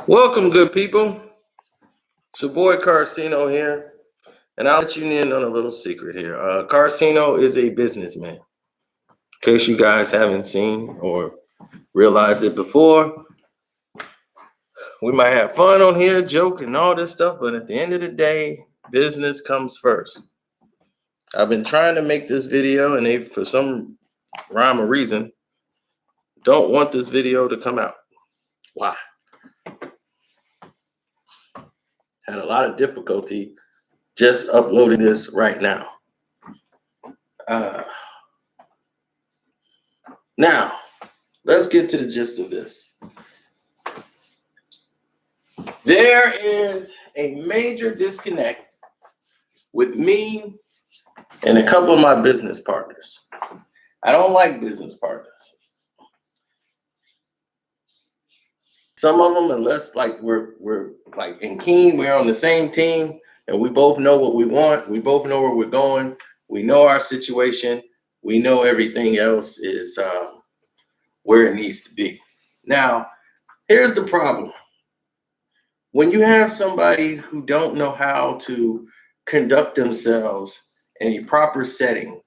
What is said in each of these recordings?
Welcome, good people. It's your boy Karceno here, and I'll let you in on a little secret here. Karceno is a businessman. In case you guys haven't seen or realized it before, we might have fun on here, joke and all this stuff, but at the end of the day, business comes first. I've been trying to make this video, and they, for some rhyme or reason, don't want this video to come out. Why? Had a lot of difficulty just uploading this right now. Now, let's get to the gist of this. There is a major disconnect with me and a couple of my business partners. I don't like business partners. Some of them, unless like we're like in Keen, we're on the same team and we both know what we want. We both know where we're going. We know our situation. We know everything else is where it needs to be. Now, here's the problem. When you have somebody who don't know how to conduct themselves in a proper setting,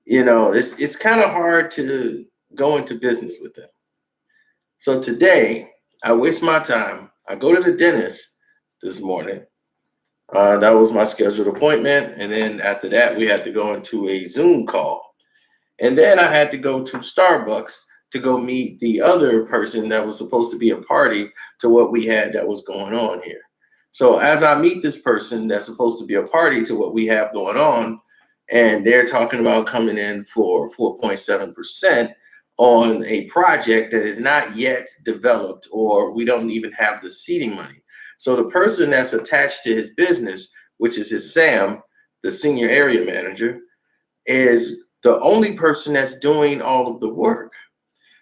it's kind of hard to go into business with them. So today, I waste my time. I go to the dentist this morning. That was my scheduled appointment. And then after that, we had to go into a Zoom call. And then I had to go to Starbucks to go meet the other person that was supposed to be a party to what we had that was going on here. So as I meet this person that's supposed to be a party to what we have going on, and they're talking about coming in for 4.7% on a project that is not yet developed, or we don't even have the seeding money. So the person that's attached to his business, which is his Sam, the senior area manager, is the only person that's doing all of the work.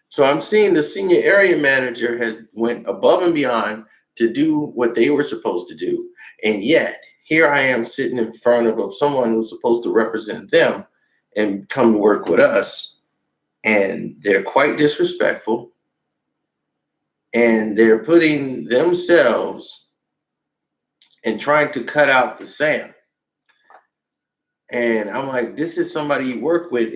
So I'm seeing the senior area manager has went above and beyond to do what they were supposed to do. And yet here I am sitting in front of someone who's supposed to represent them and come to work with us. And they're quite disrespectful. And they're putting themselves and trying to cut out the Sam. And I'm like, this is somebody you work with.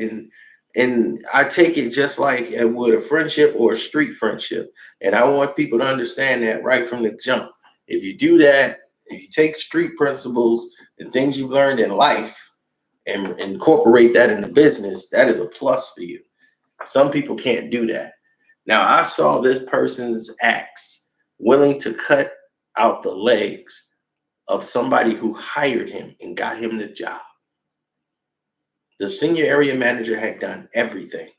And I take it just like I would a friendship or a street friendship. And I want people to understand that right from the jump. If you do that, if you take street principles and things you've learned in life and incorporate that in the business, that is a plus for you. Some people can't do that. Now, I saw this person's acts willing to cut out the legs of somebody who hired him and got him the job. The senior area manager had done everything.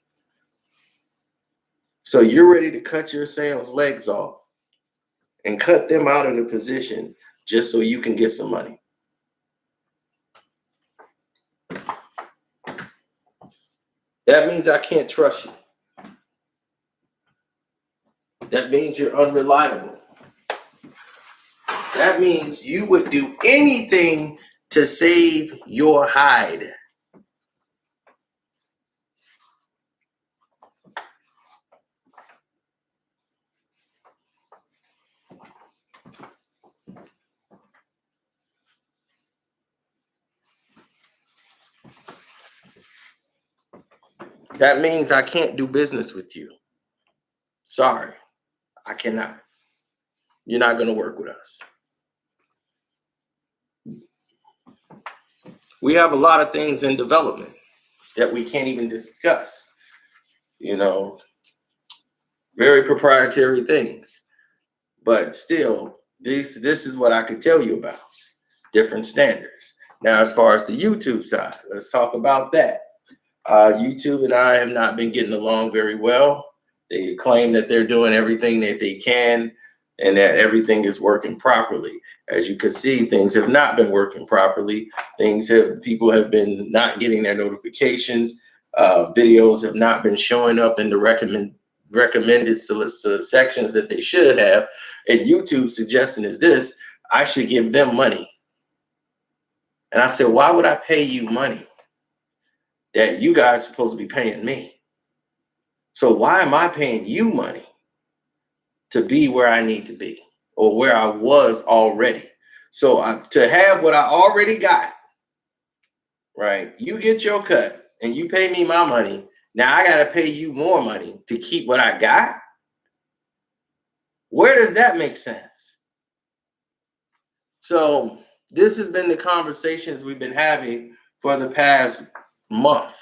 So you're ready to cut your sales legs off and cut them out of the position just so you can get some money. That means I can't trust you. That means you're unreliable. That means you would do anything to save your hide. That means I can't do business with you. Sorry, I cannot. You're not going to work with us. We have a lot of things in development that we can't even discuss. Very proprietary things. But still, this is what I could tell you about. Different standards. Now, as far as the YouTube side, let's talk about that. YouTube and I have not been getting along very well. They claim that they're doing everything that they can and that everything is working properly. As you can see, things have not been working properly. People have been not getting their notifications. Videos have not been showing up in the recommended sections that they should have. And YouTube suggesting is this: I should give them money. And I said, why would I pay you money that you guys are supposed to be paying me? So why am I paying you money to be where I need to be or where I was already. So to have what I already got, right? You get your cut and you pay me my money. Now I got to pay you more money to keep what I got. Where does that make sense? So this has been the conversations we've been having for the past month.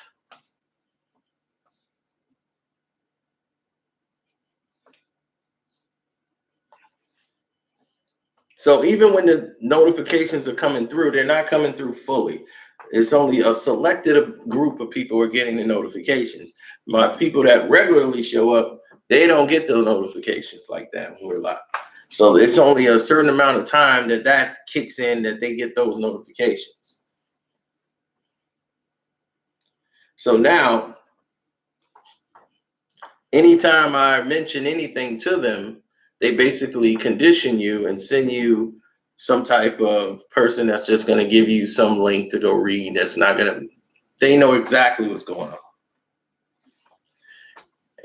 So even when the notifications are coming through, they're not coming through fully. It's only a selected group of people are getting the notifications. My people that regularly show up, they don't get the notifications like that when we're live. So it's only a certain amount of time that kicks in that they get those notifications. So now, anytime I mention anything to them, they basically condition you and send you some type of person that's just going to give you some link to go read. That's not going to, they know exactly what's going on.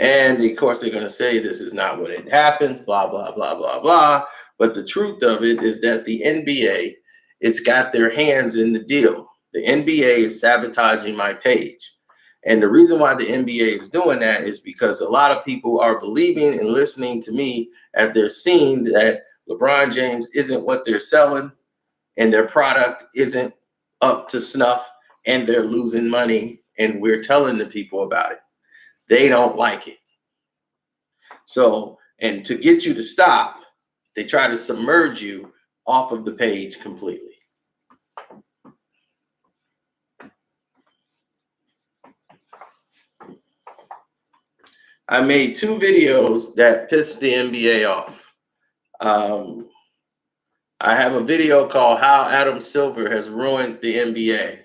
And of course, they're going to say this is not what it happens, blah, blah, blah, blah, blah. But the truth of it is that the NBA, it's got their hands in the deal. The NBA is sabotaging my page. And the reason why the NBA is doing that is because a lot of people are believing and listening to me as they're seeing that LeBron James isn't what they're selling and their product isn't up to snuff and they're losing money and we're telling the people about it. They don't like it. So, and to get you to stop, they try to submerge you off of the page completely. I made 2 videos that pissed the NBA off. I have a video called How Adam Silver Has Ruined the NBA.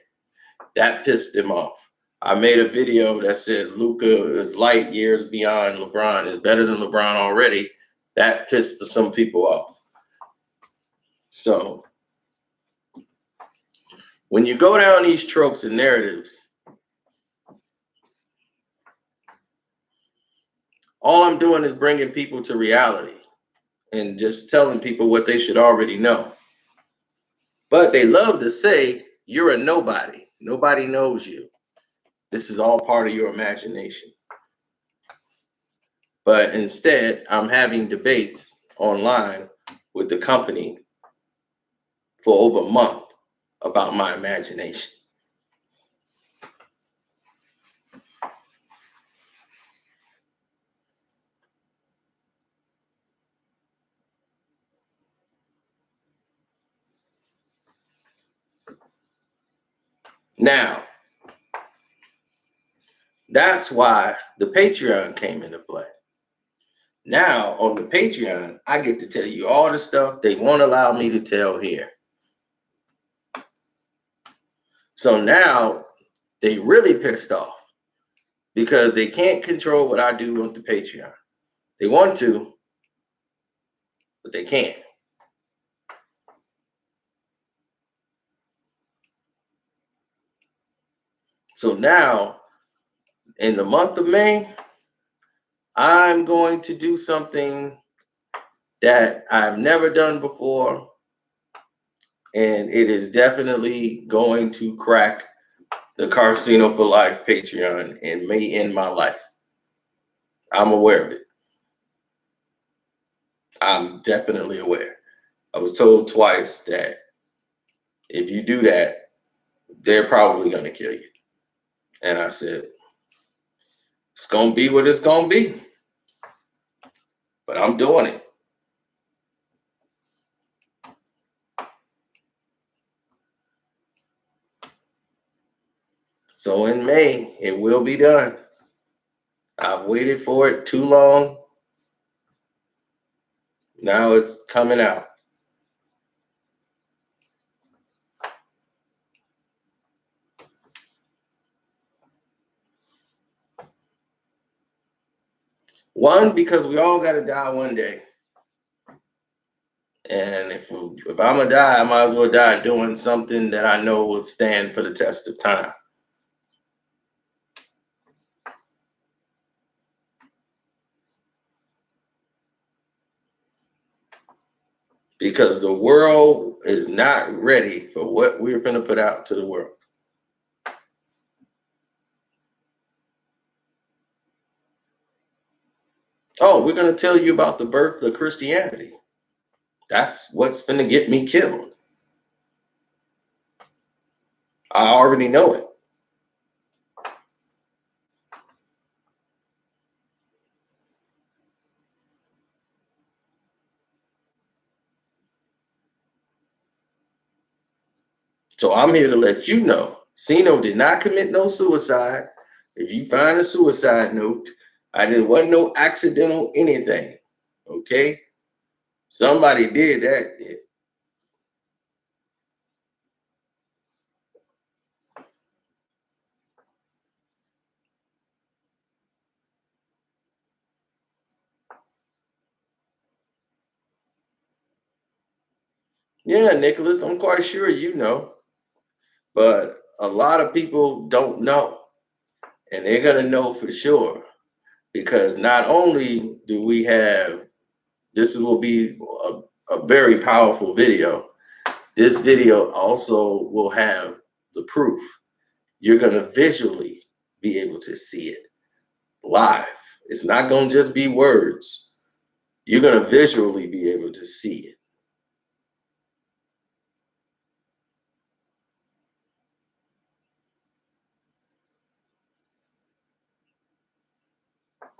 That pissed him off. I made a video that says Luka is light years beyond LeBron, is better than LeBron already. That pissed some people off. So when you go down these tropes and narratives, all I'm doing is bringing people to reality and just telling people what they should already know. But they love to say, you're a nobody. Nobody knows you. This is all part of your imagination. But instead, I'm having debates online with the company for over a month about my imagination. Now, that's why the Patreon came into play. Now, on the Patreon, I get to tell you all the stuff they won't allow me to tell here. So now they really pissed off because they can't control what I do on the Patreon. They want to, but they can't. So now, in the month of May, I'm going to do something that I've never done before, and it is definitely going to crack the Karceno for Life Patreon and may end my life. I'm aware of it. I'm definitely aware. I was told twice that if you do that, they're probably going to kill you. And I said, it's going to be what it's going to be. But I'm doing it. So in May, it will be done. I've waited for it too long. Now it's coming out. One, because we all got to die one day. And if I'm going to die, I might as well die doing something that I know will stand for the test of time. because the world is not ready for what we're going to put out to the world. Oh, we're going to tell you about the birth of Christianity. That's what's going to get me killed. I already know it. So I'm here to let you know, Sino did not commit no suicide. If you find a suicide note, wasn't no accidental anything. Okay? Somebody did that. Yeah, Nicholas, I'm quite sure you know. But a lot of people don't know. And they're going to know for sure. Because not only do we have, this will be a very powerful video. This video also will have the proof. You're going to visually be able to see it live. It's not going to just be words. You're going to visually be able to see it.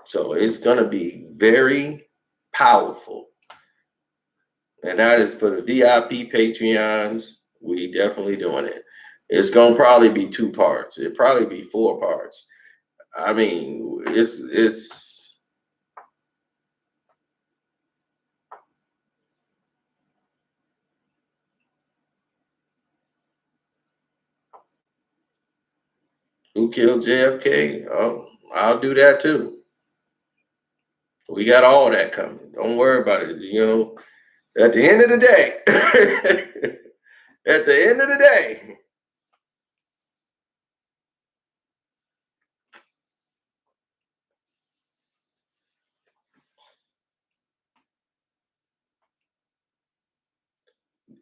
So it's going to be very powerful. And that is for the VIP Patreons. We definitely doing it. It's going to probably be 2 parts. It'll probably be 4 parts. I mean, it's who killed JFK? Oh, I'll do that too. We got all that coming. Don't worry about it. You know, at the end of the day, at the end of the day,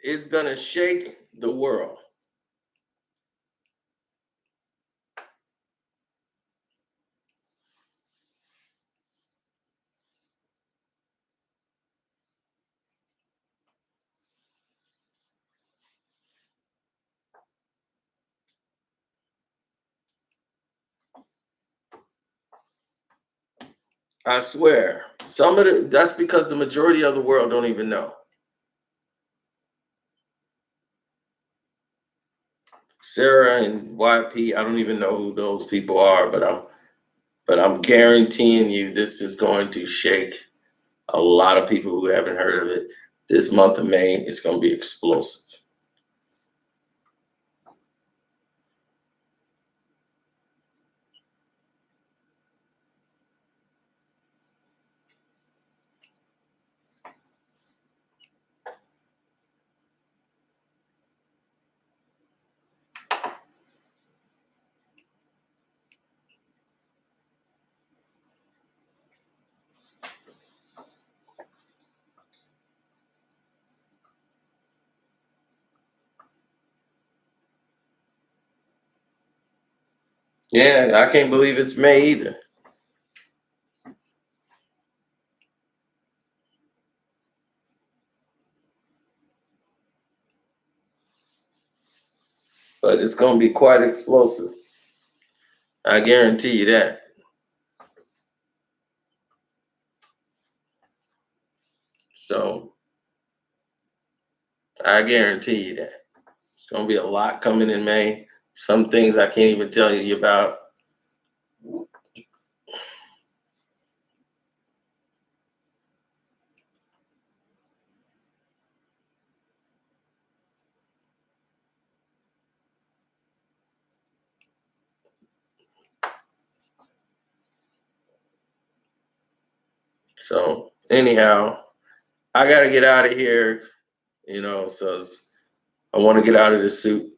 it's gonna shake the world. I swear. That's because the majority of the world don't even know. Sarah and YP, I don't even know who those people are, but I'm guaranteeing you this is going to shake a lot of people who haven't heard of it. This month of May is going to be explosive. Yeah, I can't believe it's May either. But it's going to be quite explosive. I guarantee you that. So I guarantee you that. It's going to be a lot coming in May. Some things I can't even tell you about. So anyhow, I got to get out of here, so I want to get out of this suit.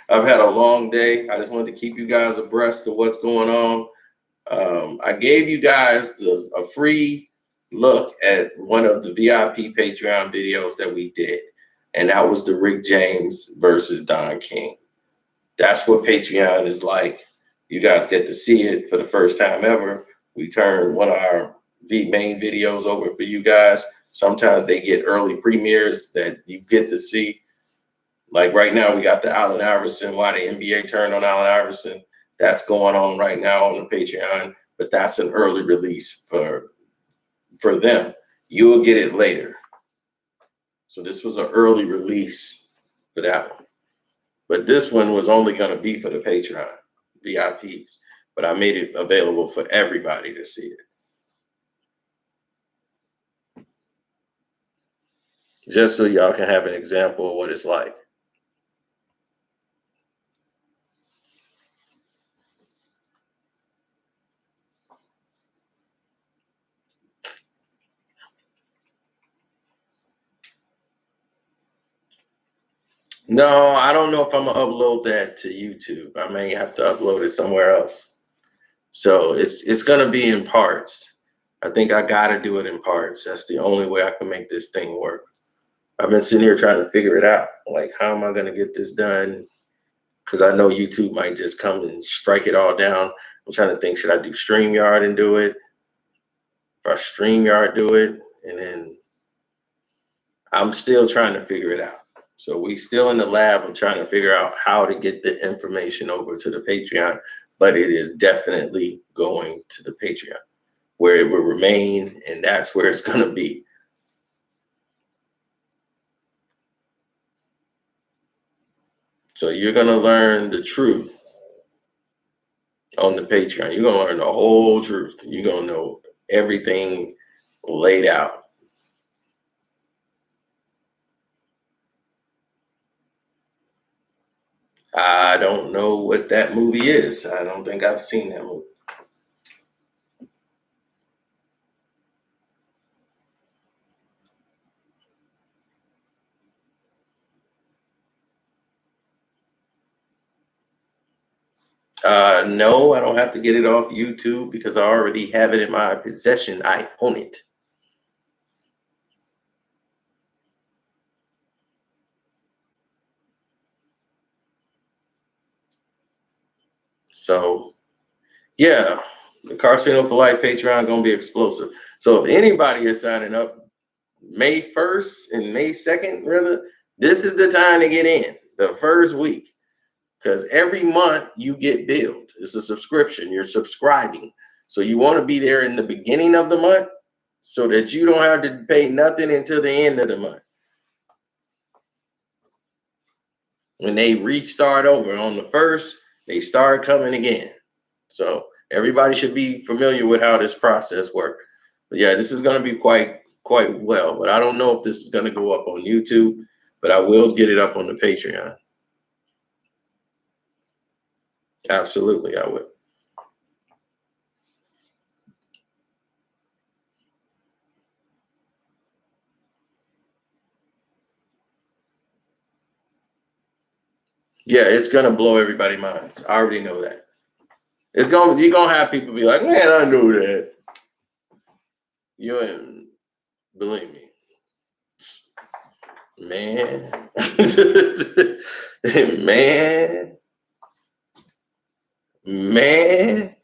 I've had a long day. I just wanted to keep you guys abreast of what's going on. I gave you guys a free look at one of the VIP Patreon videos that we did, and that was the Rick James versus Don King. That's what Patreon is like. You guys get to see it for the first time ever. We turn one of our main videos over for you guys. Sometimes they get early premieres that you get to see. Like right now, we got the Allen Iverson, why the NBA turned on Allen Iverson. That's going on right now on the Patreon, but that's an early release for them. You'll get it later. So this was an early release for that one. But this one was only going to be for the Patreon VIPs. But I made it available for everybody to see it. Just so y'all can have an example of what it's like. No, I don't know if I'm gonna upload that to YouTube. I may have to upload it somewhere else. So it's gonna be in parts. I think I gotta do it in parts. That's the only way I can make this thing work. I've been sitting here trying to figure it out. Like, how am I gonna get this done? Because I know YouTube might just come and strike it all down. I'm trying to think, should I do StreamYard and do it? If I StreamYard do it, and then I'm still trying to figure it out. So we still in the lab. I'm trying to figure out how to get the information over to the Patreon, but it is definitely going to the Patreon where it will remain, and that's where it's going to be. So you're going to learn the truth on the Patreon. You're going to learn the whole truth. You're going to know everything laid out. I don't know what that movie is. I don't think I've seen that movie. No, I don't have to get it off YouTube because I already have it in my possession. I own it. So, yeah, the Karceno for Life Patreon going to be explosive. So if anybody is signing up May 1st and May 2nd, rather, this is the time to get in the first week. Because every month you get billed. It's a subscription. You're subscribing. So you want to be there in the beginning of the month so that you don't have to pay nothing until the end of the month. When they restart over on the 1st, they start coming again. So everybody should be familiar with how this process works. But yeah, this is going to be quite well. But I don't know if this is going to go up on YouTube, but I will get it up on the Patreon. Absolutely, I will. Yeah, it's gonna blow everybody's minds. I already know that. You're gonna have people be like, man, I knew that. You ain't believe me. Man. Man. Man.